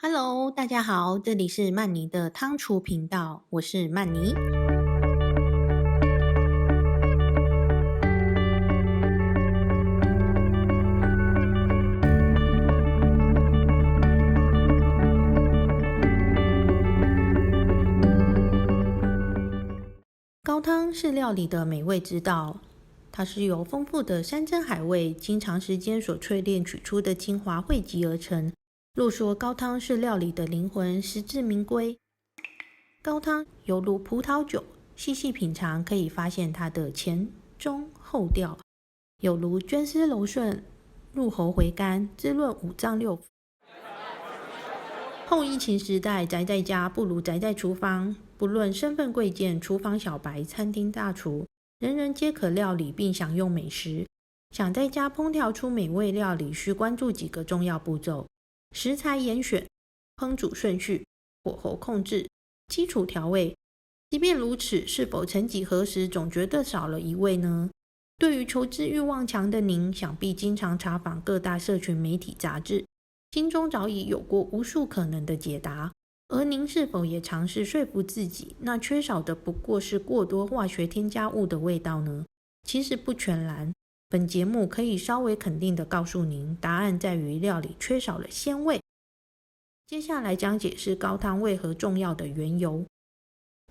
Hello，大家好，这里是曼妮的汤厨频道，我是曼妮。高汤是料理的美味之道，它是由丰富的山珍海味经长时间所淬炼取出的精华汇集而成。若说高汤是料理的灵魂，实至名归。高汤犹如葡萄酒，细细品尝可以发现它的前中后调，有如绢丝柔顺，入喉回甘，滋润五脏六腑。后疫情时代，宅在家不如宅在厨房。不论身份贵贱，厨房小白、餐厅大厨，人人皆可料理并享用美食。想在家烹调出美味料理，需关注几个重要步骤：食材严选、烹煮顺序、火候控制、基础调味。即便如此，是否曾几何时总觉得少了一味呢？对于求知欲望强的您，想必经常查访各大社群媒体杂志，心中早已有过无数可能的解答。而您是否也尝试说服自己，那缺少的不过是过多化学添加物的味道呢？其实不全然。本节目可以稍微肯定地告诉您，答案在于料理缺少了鲜味。接下来将解释高汤为何重要的缘由。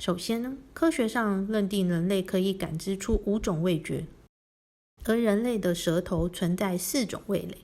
首先呢，科学上认定人类可以感知出5种味觉，而人类的舌头存在4种味蕾，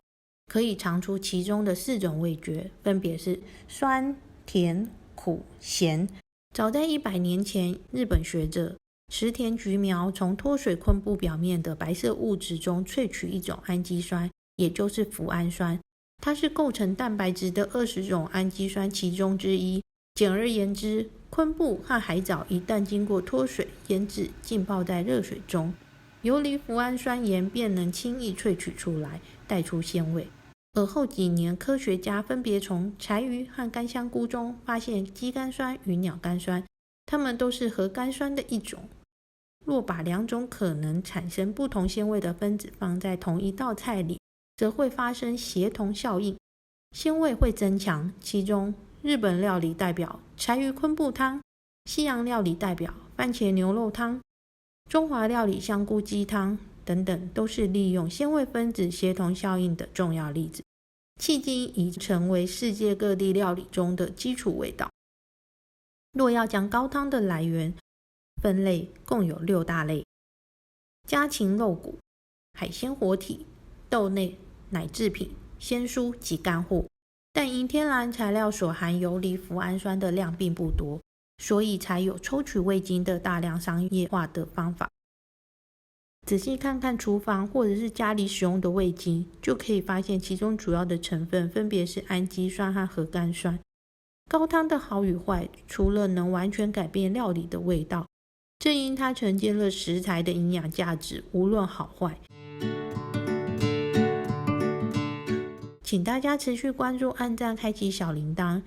可以尝出其中的4种味觉，分别是酸、甜、苦、咸。早在100年前，日本学者池田菊苗从脱水昆布表面的白色物质中萃取一种氨基酸，也就是脯氨酸，它是构成蛋白质的20种氨基酸其中之一。简而言之，昆布和海藻一旦经过脱水、腌制、浸泡在热水中，游离脯氨酸盐便能轻易萃取出来，带出鲜味。而后几年，科学家分别从柴鱼和干香菇中发现肌苷酸与鸟苷酸，它们都是核苷酸的一种。若把2种可能产生不同鲜味的分子放在同一道菜里，则会发生协同效应，鲜味会增强。其中，日本料理代表柴鱼昆布汤，西洋料理代表番茄牛肉汤，中华料理香菇鸡汤等等，都是利用鲜味分子协同效应的重要例子，迄今已成为世界各地料理中的基础味道。若要将高汤的来源分类，共有6大类：家禽肉骨、海鲜活体、豆类、奶制品、鲜蔬及干货。但因天然材料所含游离脯氨酸的量并不多，所以才有抽取味精的大量商业化的方法。仔细看看厨房或者是家里使用的味精，就可以发现其中主要的成分分别是氨基酸和核苷酸。高汤的好与坏，除了能完全改变料理的味道，正因它承接了食材的营养价值，无论好坏。请大家持续关注、按赞、开启小铃铛。